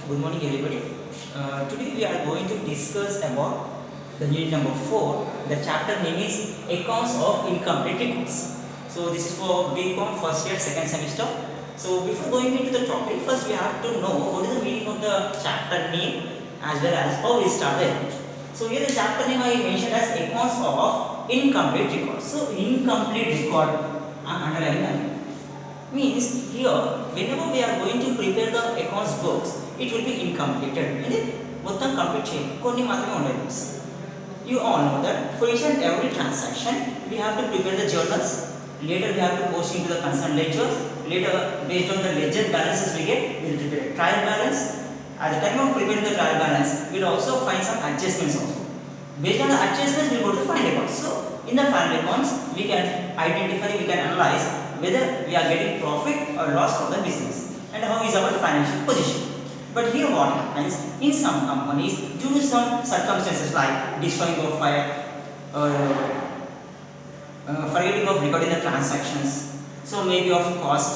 Good morning, everybody. Today we are going to discuss about the unit number 4. The chapter name is Accounts of Incomplete Records. So this is for BCom first year, second semester. So before going into the topic, first we have to know what is the meaning of the chapter name as well as how we started. So here the chapter name I mentioned as Accounts of Incomplete Records. So incomplete record, I am underlining that. Means here whenever we are going to prepare the accounts books, it will be incompleted. ఇది మొత్తం complete చేయాలి, కొన్ని మాత్రమే ఉండాలి books. You all know that for each and every transaction we have to prepare the journals. Later we have to post into the concerned ledgers. Later based on the ledger balances we get, we will prepare trial balance. At the time of preparing the trial balance, we will also find some adjustments also. Based on the adjustments we will go to the final accounts. So in the final accounts we can identify, we can analyze whether we are getting profit or loss from the business and how is our financial position. But here what happens in some companies, due to some circumstances like destroying of fire or forgetting of recording the transactions, so maybe of cost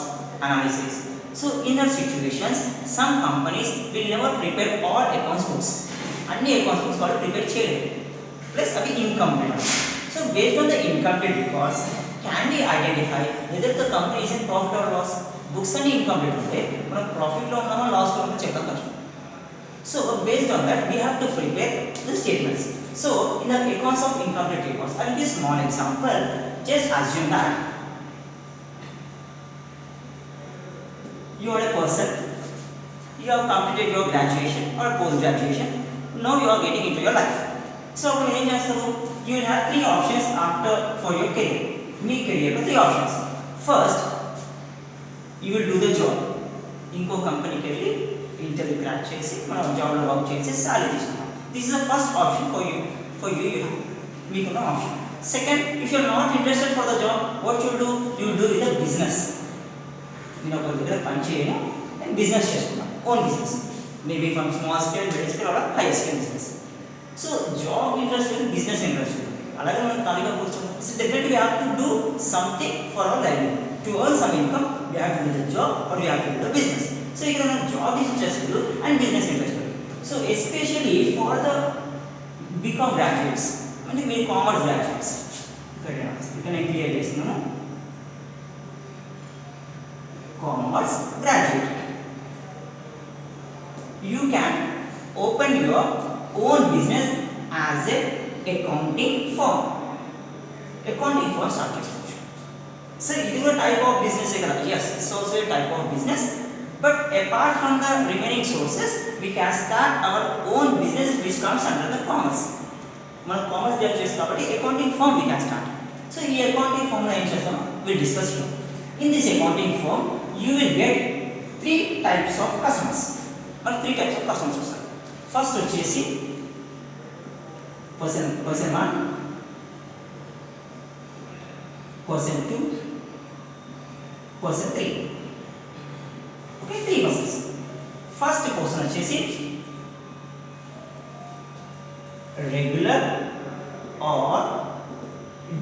analysis. So in that situations, some companies will never prepare all accounts books. Anni accounts books వాళ్ళు prepare చేయలేదు, plus అవి incomplete. So based on the incomplete records, can we identify whether the company is in profit or loss? Books అన్ని incomplete ఉంటే మనం profit లో ఉన్నామా loss లో ఉన్నామా చెప్పడం కష్టం. So based on that we have to prepare the statements. So in the accounts of incomplete records, I will give a small example. Just assume that you are a person, you have completed your graduation or post graduation, now you are getting into your life. So అప్పుడు ఏం చేస్తారు, you will have three options after for your career. మీ కెరియర్లో three options. First you will do the job, ఇంకో కంపెనీకి వెళ్ళి interview crack చేసి మనం జాబ్లో వర్క్ చేసి సాలరీ తీసుకుంటాం. This is the first option for you you మీకున్న ఆప్షన్. Second, if you are not interested for the job, what you do with the business. నేను ఒక దగ్గర పని చేయను, నేను బిజినెస్ చేసుకున్నాను, own business, maybe from small scale, middle scale or high scale business. So job interest, business interest, అలాగే మనం ఖాళీగా కూర్చోము. So definitely we have to do something for our livelihood. To earn some income we have to do the job or we have to do the business. So ఇక్కడ మన job interested and business interested. So especially for the BCom graduates, అంటే మీరు commerce graduates, ఇక్కడ నేను clear చేస్తున్నాను, commerce graduate, you can open your own business as a accounting firm. Accounting firm start చేసుకోవచ్చు. So ఇది కూడా టైప్ ఆఫ్ బిజినెస్ కదా. Yes, it's also a type of business, but apart from the remaining sources we can start our own business which comes under the commerce. మనం commerce deal చేస్తాం కాబట్టి accounting firm we can start. So ఈ accounting firm లో ఏం చేస్తామో we'll discuss here. In this accounting firm you will get three types of customers. మరి three types of customers వస్తాయి. First వచ్చేసి person 1, person 2, person 3. Okay, 3 persons. First person వచ్చేసి regular or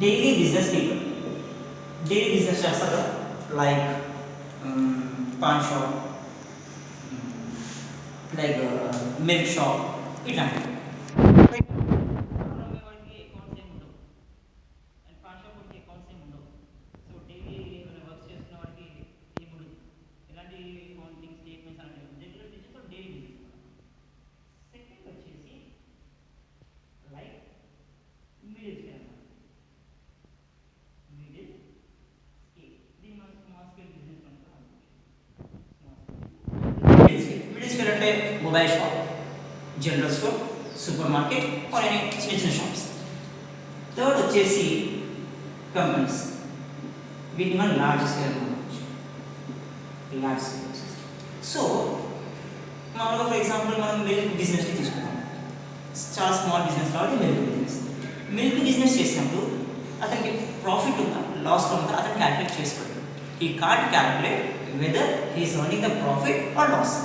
daily business people. Daily business చేస్తారు, like paan shop, like milk shop, ఇట్లాంటివి. అంటే mobile shop, general store, super market or any చిన్న చిన్న shops. Third వచ్చేసి companies, వీటిని మనం లార్జ్ స్కేల్ అనుకోవచ్చు. Large scale. సో మామూలుగా ఫర్ ఎగ్జాంపుల్ మనం మిల్క్ బిజినెస్ని తీసుకుంటాం, చాలా స్మాల్ బిజినెస్ కాబట్టి మిల్క్ బిజినెస్. మిల్క్ బిజినెస్ చేసినప్పుడు అతనికి ప్రాఫిట్ ఉందా లాస్ ఉందా అతను క్యాల్కులేట్ చేసుకోవాలి. ఈ can't calculate whether he is earning the profit or loss,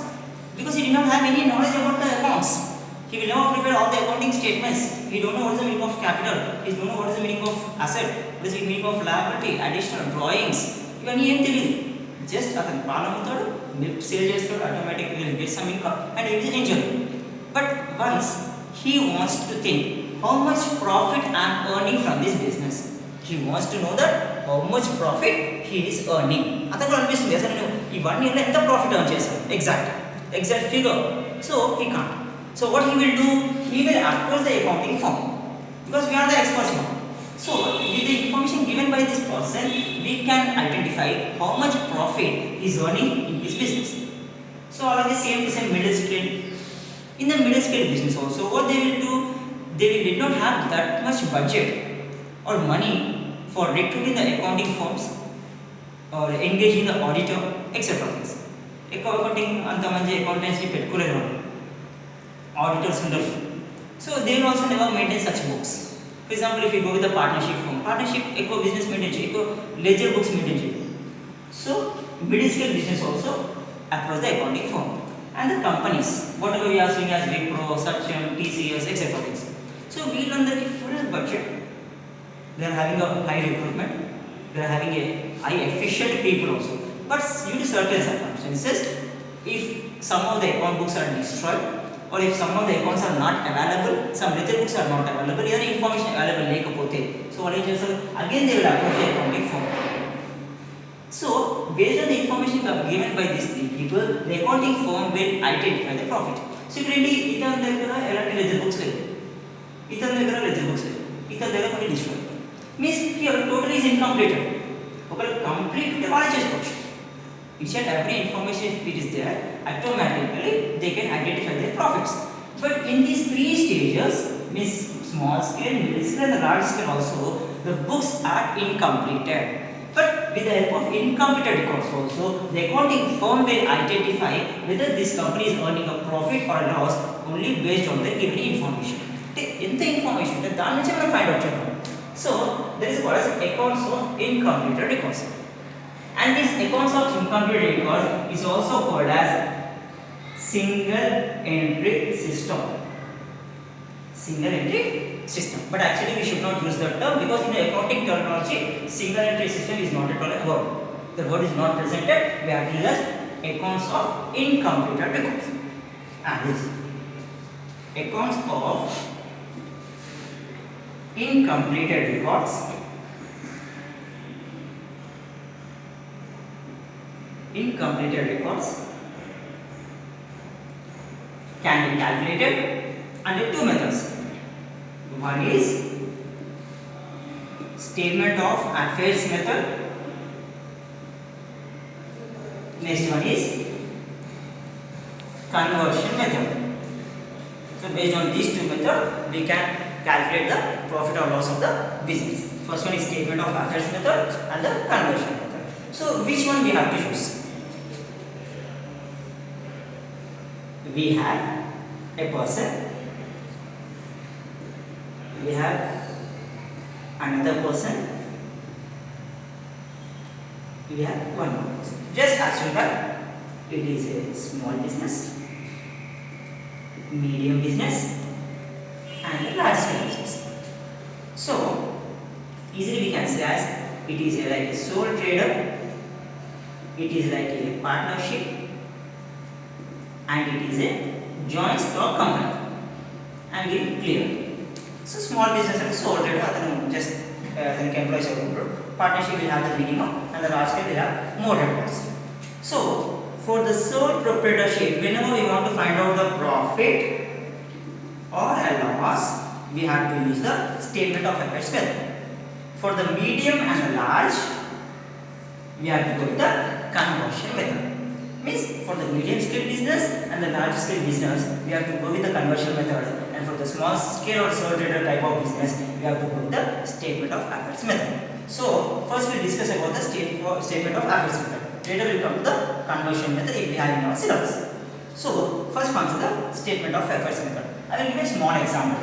because he did not have any knowledge about the accounts. He will never prepare all the accounting statements. He don't know what is the meaning of capital, he don't know what is the meaning of asset, what is the meaning of liability, additional drawings, ఇవన్నీ ఏం తెలియదు. Just అతను పాలు అమ్ముతాడు, milk sale చేస్తాడు, ఆటోమేటిక్గా will get some income and it is enjoy. But once he wants to think how much profit I am earning from this business. He wants to know that how much profit he is earning. అతనికి అనిపిస్తుంది అసలు నేను ఈ 1 year లో ఎంత profit earn చేశాను, exact figure. So he can't. So what he will do, he will approach the accounting firm because we are the experts now. So with the information given by this person, we can identify how much profit he is earning in his business. So already same to same middle scale. In the middle scale business also, what they will do, they did not have that much budget or money for recruiting the accounting firms or engaging the auditor, etc. things. Accounting anta manchi accountants ni pettukoleru, auditors undaru. So they will also never maintain such books. For example, if you go with the partnership firm, ekko business maintain cheyi, ekko ledger books maintain cheyi. So middle scale business also approach the accounting firm. And the companies, whatever we are seeing as Wipro, Satyam, TCS, etc. things. So we learn that full budget, they are having a high recruitment, they are having a high efficient people also. But due to certain circumstances, if some of the account books are destroyed, or if some of the accounts are not available, some ledger books are not available, either information available lekapothe, so what is just again they will approach the accounting firm. So based on the information given by these three people, the accounting firm will identify the profit. So currently ఇతని దగ్గర ఎలాంటి ledger books లేవు, ఇతని దగ్గర ledger books లేవు, ఇతని దగ్గర కొన్ని destroy means here total is incompleted. ఒకవేళ కంప్లీట్ ఉంటే వాళ్ళే చేసుకోవచ్చు. Each and every information if it is there, automatically they can identify their profits. But in these 3 stages means small scale, middle scale and large scale also the books are incompleted. But with the help of incompleted records also, the accounting firm will identify whether this company is earning a profit or loss only based on the given information. ఎంత information ఉంటే దాని నుంచి మనం find out చేద్దాం. So there is what is accounts of incompleted records, and this accounts of incompleted records is also called as single entry system. Single entry system, but actually we should not use that term because in the accounting terminology single entry system is not at all a word. The word is not presented. We have to use accounts of incompleted records. And this accounts of incompleted records can be calculated under 2 methods. One is statement of affairs method. Next one is conversion method. So based on these 2 methods, we can calculate the profit or loss of the business. First one is statement of affairs method and the conversion method. So which one we have to use? We have a person, we have another person, we have one more person. Just assume that it is a small business, medium business and a large scale business. So easily we can say as it is like a sole trader, it is like a partnership, and it is a joint stock company. I am getting clear. So small business and sole trader atanu just athaniki employees available. Partnership will have the minimum and the large scale will have more employees. So for the sole proprietorship, whenever we want to find out the profit or a loss, we have to use the statement of affairs method. For the medium and the large, we have to go with the conversion method. Means for the medium scale business and the large scale business, we have to go with the conversion method, and for the small scale or sole trader type of business, we have to go with the statement of affairs method. So first we discuss about the statement of affairs method. Later we come to the conversion method if we have in our syllabus. So first comes to the statement of affairs method. I will give a small example.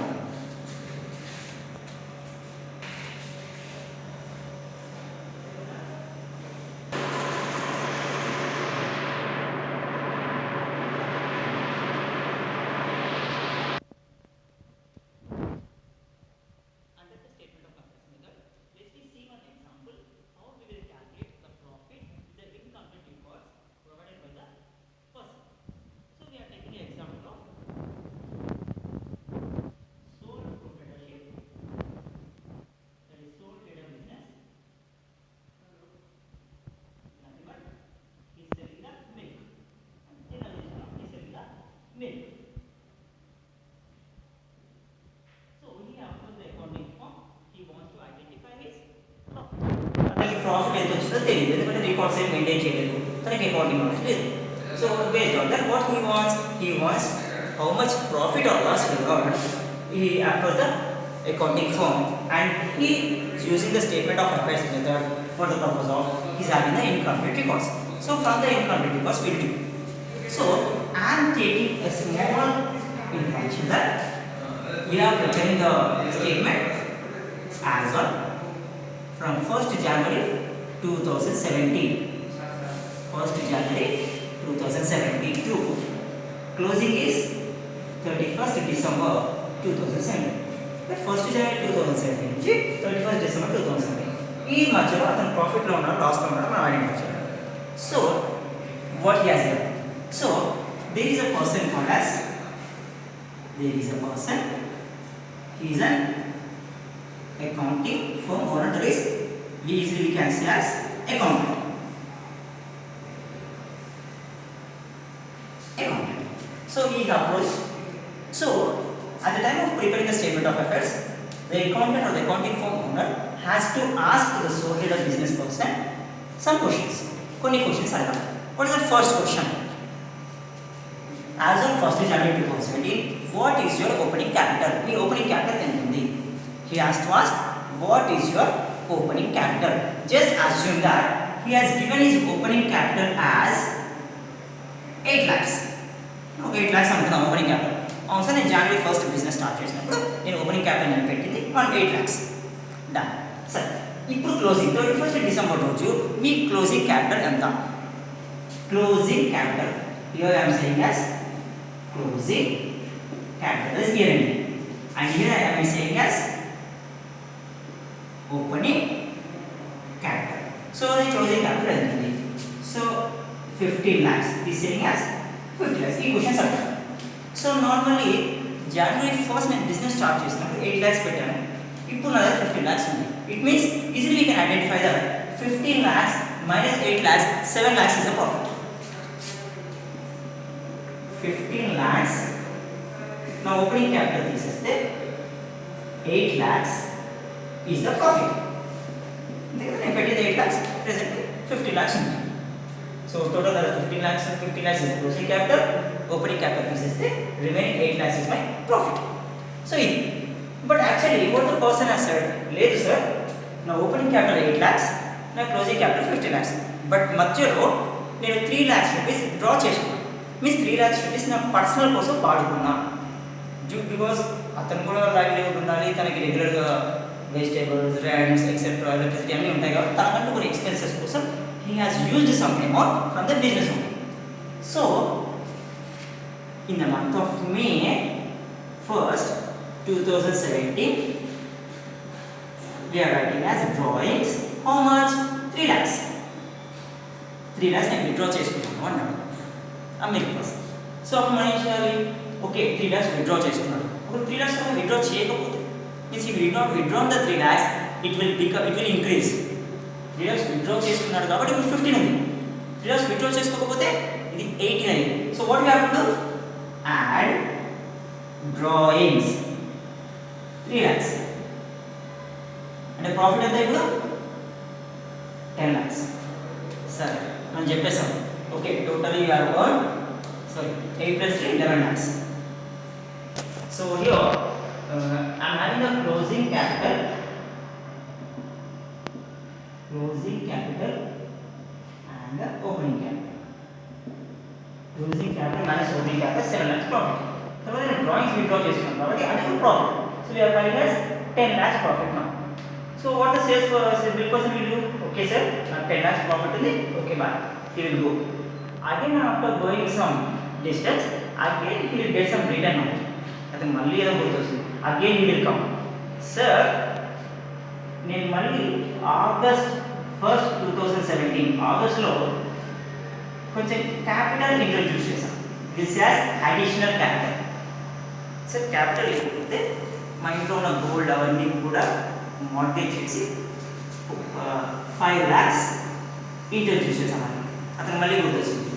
అతనికి accounting knowledge లేదు. So based on that what he wants how much profit or loss he earned he after the accounting firm, and he is using the statement of affairs method for the purpose of his having the incomplete records. So from the incomplete records we will do. So I am taking a small information that we are preparing the statement as on from 1st January 2017. 1st January 2017 to closing is 31st December 2017. The 1st January 2017 నుంచి 31st December 2017 ఈ మధ్యలో అతను ప్రాఫిట్లో ఉన్నాడు లాస్లో ఉన్నాడు మనం identify చేయాలి. So what he has done, so there is a person called as he is an accounting firm owner, that is we easily can say as accountant. So he approached. So at the time of preparing the statement of affairs, the accountant or the accounting firm owner has to ask the sole head of business person some questions. Konni questions are. What is the first question? As on 1st January 2017, what is your opening capital? The opening capital ఎంత ఉంది? He has to ask what is your opening capital. Just assume that he has given his opening capital as 8 lakhs. 8 lakhs అనుకున్నా opening capital. అవును sir, నేను జనవరి 1st business start చేసినప్పుడు నేను opening capital నేను పెట్టింది 8 lakhs. Done sir. ఇప్పుడు closing 31st December రోజు మీ క్లోజింగ్ క్యాపిటల్ ఎంత? Closing capital here I am saying as closing capital is here and here I am saying as opening capital. So the closing capital is so 15 lakhs is saying as 50 lakhs. These questions are done. So normally January 1st నేను business start చేసినప్పుడు 8 lakhs పెట్టాను, ఇప్పుడు నా దగ్గర 15 lakhs ఉంది. It means easily we can identify that 15 lakhs minus 8 lakhs 7 lakhs is the profit. 15 lakhs. Now opening capital తీసేస్తే 8 lakhs is the profit. నేను పెట్టేది 8 lakhs, present 50 lakhs ఉంది. So total 15 lakhs and 50 lakhs is the closing capital. Opening capital తీసేస్తే remaining 8 lakhs is my profit. So ఇది. But actually what the person has said, లేదు sir నా opening capital 8 lakhs, నా closing capital 50 lakhs. But మధ్యలో నేను 3 lakhs rupees draw చేసుకున్నాను. Means 3 lakhs rupees నా personal కోసం వాడుకున్నా. బికాస్ అతను కూడా లైవ్లీహుడ్ ఉండాలి, తనకి రెగ్యులర్గా వెజిటేబుల్స్, రెంట్స్ ఎక్సెట్రా ఎలక్ట్రిసిటీ అన్నీ ఉంటాయి కాబట్టి తనకంటూ కొన్ని ఎక్స్పెన్సెస్ కోసం he has used some amount from the business only. So in the month of May 1st 2017 we are writing as drawings how much 3 lakhs. 3 lakhs నేను విత్డ్రా చేసుకున్నాను అన్నాడు America కోసం. సో అప్పుడు మనం ఏం చేయాలి? ఓకే 3 lakhs విత్డ్రా చేసుకున్నాడు. ఇప్పుడు 3 lakhs కన్నా విత్డ్రా చేయకపోతే మీన్స్ ఈ withdraw the 3 lakhs it will increase. 3 lakhs withdraw చేసుకున్నాడు కాబట్టి ఇప్పుడు 15 ఉంది. 3 lakhs విత్డ్రా చేసుకోకపోతే ఇది 18 అయింది. So what you have to do? Add drawings 3 lakhs అంటే ప్రాఫిట్ ఎంత ఇప్పుడు 10 lakhs. సరే మనం చెప్పేసాం. Okay total you have earn 8 plus 3 11 lakhs. So here I am having the closing capital and the opening capital. Closing capital minus opening capital 7 lakhs profit. తర్వాత నేను drawings withdraw చేసుకున్నాను కాబట్టి అది కూడా profit. So we are finding as 10 lakhs profit now. So what the sales bill person will do? Okay sir, 10 lakhs profit ఉంది. Okay bye. He will go. Again after going some distance, again he will get some return amount. అతను మళ్ళీ ఏదో గుర్తొస్తుంది. Again he will come. Sir, నేను మళ్ళీ August 1st 2017 ఆగస్ట్లో కొంచెం capital introduce చేశాను. This as additional capital. Sir capital లేకపోతే మా ఇంట్లో ఉన్న గోల్డ్ అవన్నీ కూడా మార్గేజ్ చేసి 5 lakhs ఇంట్రడ్యూస్ చేశాను. అతను మళ్ళీ గుర్తొచ్చింది.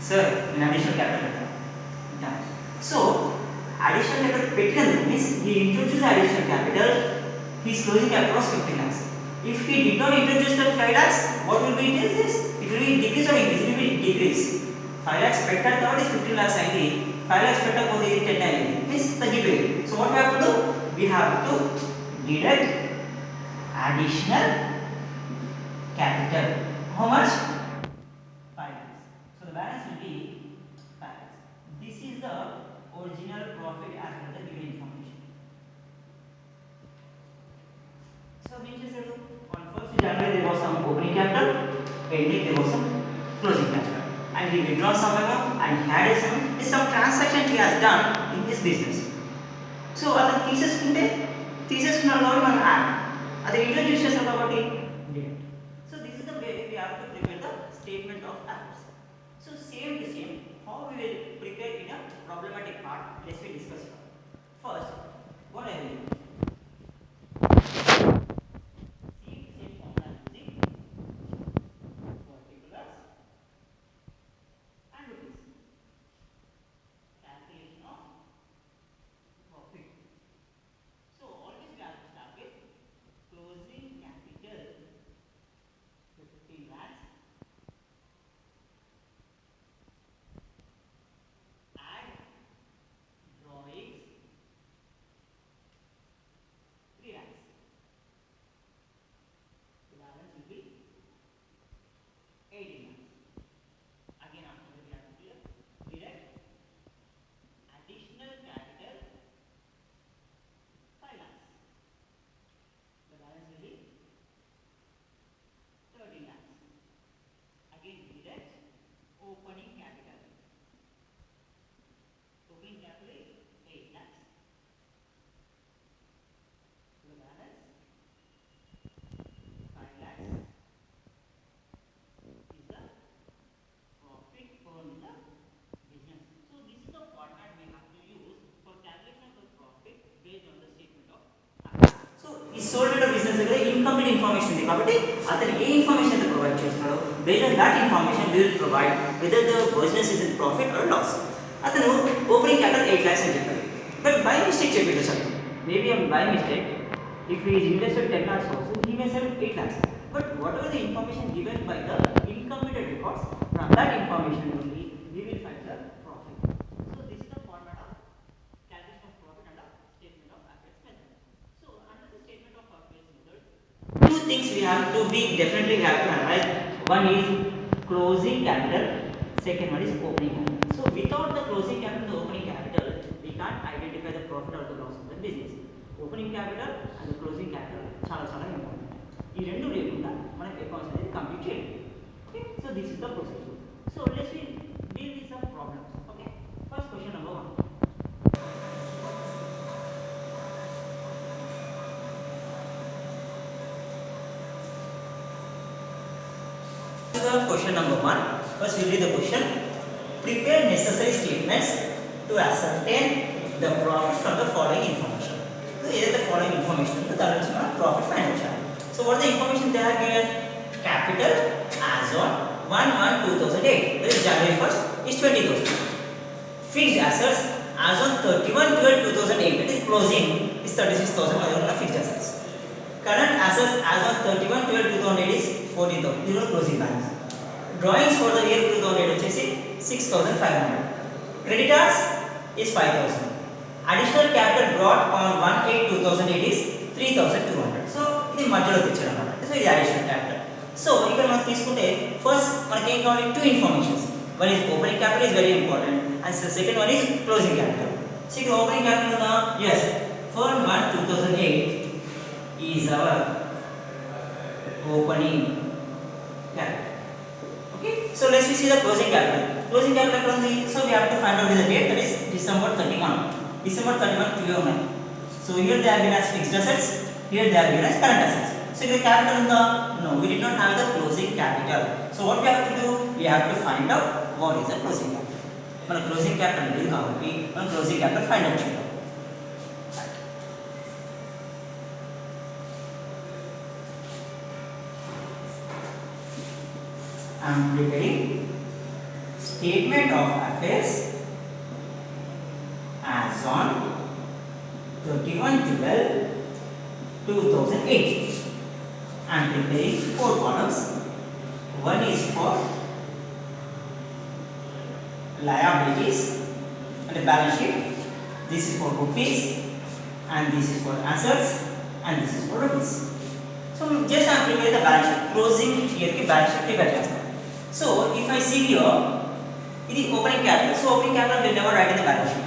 సార్ నేను అడిషనల్ క్యాపిటల్ పెట్టాను. సో అడిషనల్ క్యాపిటల్ పెట్టినందుకు means he introduce additional capital, his closing capital was 15 lakhs. If he did not introduce the 5 lakhs, what will be this? It will be decrease or increase? It will be decrease. 5 lakhs పెట్టారు కాబట్టి 15 lakhs అయింది. 5 lakhs పెట్టకపోతే 10 అయింది. Means తగ్గిపోయింది. So what we have to do? We have to deduct additional capital. How much? 5 lakhs. So the balance will be 5 lakhs. This is the original profit as per the given information. So we just said on 1st January there was some opening capital, ending there was some closing capital, and he withdrawn some amount and he had some transaction he has done in his business. So అతను తీసేసుకున్నాడు కాబట్టి మనం add అది introduce చేస్తాం కాబట్టి deduct. So this is the way we have to prepare the statement of assets. So same to same how we will prepare in a problematic part. Let's we discuss it. First, what I will do, same formula using particulars and rupees. Calculation of profit. So always we have to start with closing capital 15 lakhs. Add drawings 3 lakhs. The balance will be 18 lakhs. Again after we have to clear deduct additional capital 5 lakhs. The balance will be 13 lakhs. Again deduct opening capital. Opening capital is 8 lakhs. So the balance 5 lakhs is the profit earned in the business. So this is the format we have to use for calculation of the profit based on the statement of assets. So ఈ సోల్డ్ అట్ business దగ్గర incomplete information ఉంది కాబట్టి అతను ఏ information అయితే provide చేస్తున్నాడో based on that information we will provide whether the business is in profit or loss. అతను ఓపెనింగ్ క్యాపిటల్ 8 lakhs అని చెప్పాడు, బట్ బై మిస్టేక్ చెప్పిండు sir. Maybe by mistake if he is invested 10 lakhs also, he may sell 8 lakhs. But whatever the information given by the incomplete records, from that information only we will find the profit. So this is the format of calculation of profit under statement of assets method. So under the statement of assets method, two things we have to be definitely have to analyze. One is closing capital, second one is opening capital. So without the closing capital, the opening capital, we can't identify the profit or the loss of the business. Opening capital and the closing capital చాలా important. ఈ రెండు లేకుండా మనం accounts అనేది complete చేయాలి. Okay, so this is the procedure. So let's we deal with some problems. Okay, first question number 1. Question number 1. First we read the question. Prepare necessary statements to ascertain the profit from the following information. So either the following information to that is not profit financial. So what the information they have given? Capital as on 1/1/2008, that is January 1st is 20,000. Fixed assets as on 31/12/2008, that is closing is 36,000. Other fixed assets. Current assets as on 31/12/2008 is 14,000. This is closing balance. Drawings for the year 2008 వచ్చేసి 6,500. Creditors is 5,000. Additional capital brought on 1/8/2008 is 3,200. So ఇది మధ్యలో తెచ్చారు అన్నమాట. So ఇది additional capital. So ఇక్కడ మనం తీసుకుంటే first మనకి ఏం కావాలి? Two informations. One is opening capital is very important and second one is closing capital. So ఇక్కడ ఓపెనింగ్ క్యాపిటల్ ఉందా? yes, 1/1/2008 is our opening capital. Okay, so let's see the closing capital. Closing capital ఎక్కడ ఉంది? So we have to find out the date, that is December 31. December 31 clear ఉన్నాయి. So here they are given as fixed assets, here they are given as current assets. So the capital ఉందా? No, we did not have the closing capital. So what we have to do? We have to find out what is the closing capital. మన closing capital లేదు కాబట్టి మనం closing capital find out చేద్దాం. I am preparing statement of affairs as on 31/12/2008. I am preparing 4 columns. one is for liabilities and the balance sheet. This is for rupees and this is for assets and this is for rupees. So just I am preparing the balance sheet, closing year ki balance sheet prepare chestam. So if I see here, it is opening capital. So opening capital will never write in the balance sheet.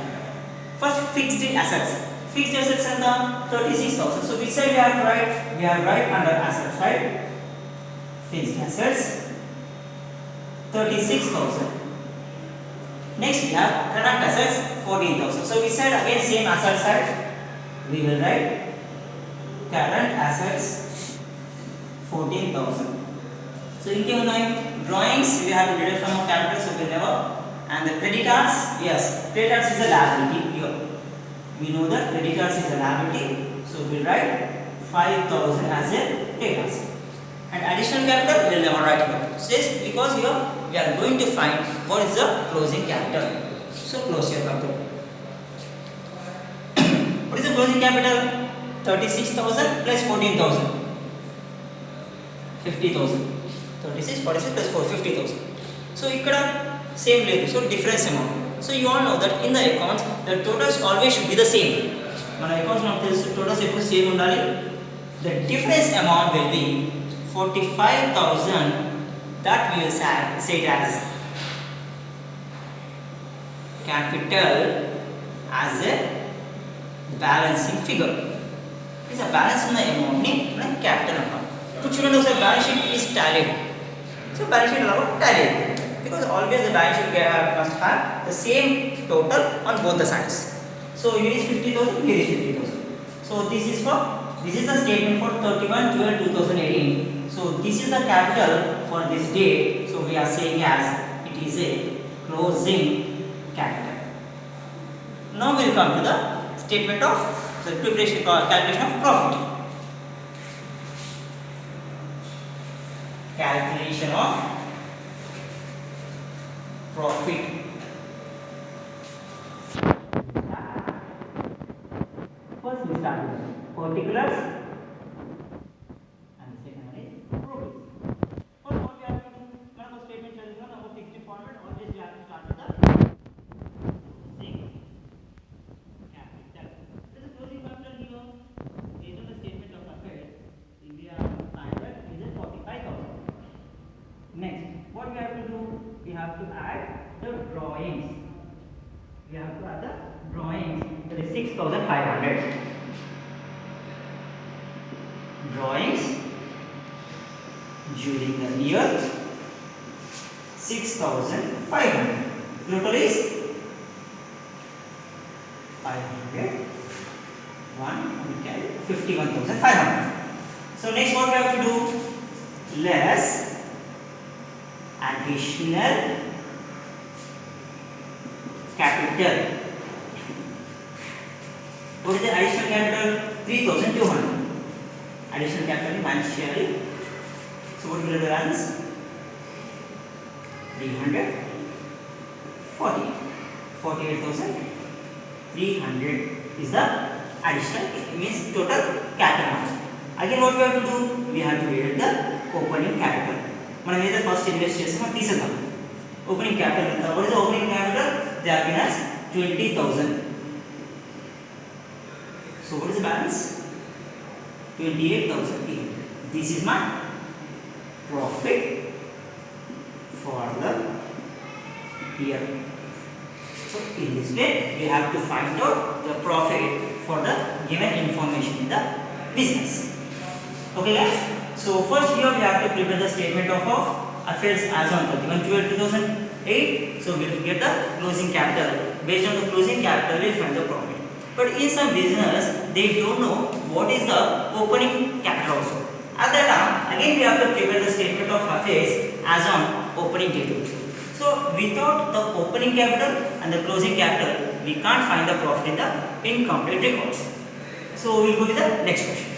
First fixed assets. Fixed assets and the 36,000. So which side we have to write? We have write under assets, right? Fixed assets 36,000. Next we have current assets 14,000. So which side? Again same asset side. We will write current assets 14,000. So in drawings we have to deduct from capital, so we will never. And the creditors, yes, creditors is a liability here. We know that creditors is a liability, so we will write 5,000 as a creditors. And additional capital we will never write here. So yes, because here we are going to find what is the closing capital. So close your capital. What is the closing capital? 36,000 plus 14,000. 50,000. 36, 46 plus 4, 50,000. So ikkada same level, so difference amount. So you all know that in the accounts the totals always should be the same. Mana accounts not this totals eppadu same undali. The difference amount will be 45,000, that we will say it as capital as a balancing figure. Is a balance in the amount ni capital amount. So children, the balance sheet is tallied. So balance sheet allow tallied because always the balance sheet must have the same total on both the sides. So here is 50,000, here is 50,000. So this is the statement for 31/12/2018. So this is the capital for this date. So we are saying as it is a closing capital. Now we will come to the statement of the preparation calculation of profit. Calculation of profit. First we start with particulars and the second one is profit. First what we have to do, one of the statement is our fixed format, always we have to start with the closing capital. There is a closing capital here. Based on the statement of affairs, we have to find that is 45,000. Next, what we have to do? We have to add the drawings. We have to add the drawings. That is 6,500. Drawings during the year 6,500. Total is 500. 51,500. So next, what we have to do? Less additional capital. What is the additional capital? 3,200. Additional capital financially. So what will be the balance? 340. 48,300 is the additional, means total capital. Again what we have to do? We have to deduct the opening capital. మనం ఏదో first invest చేస్తామో తీసేద్దాం. Opening capital ఎంత? What is the opening capital? They are given as 20,000. So what is the balance? 28,000. This is my profit for the year. So in this way we have to find out the profit for the given information in the business. Okay guys? So first here we have to prepare the statement of affairs as on 31/12/2008. So we will get the closing capital. Based on the closing capital we will find the profit. But in some business they don't know what is the opening capital also. At that time again we have to prepare the statement of affairs as on opening date also. So without the opening capital and the closing capital we can't find the profit in the incomplete records. So we will go with the next question.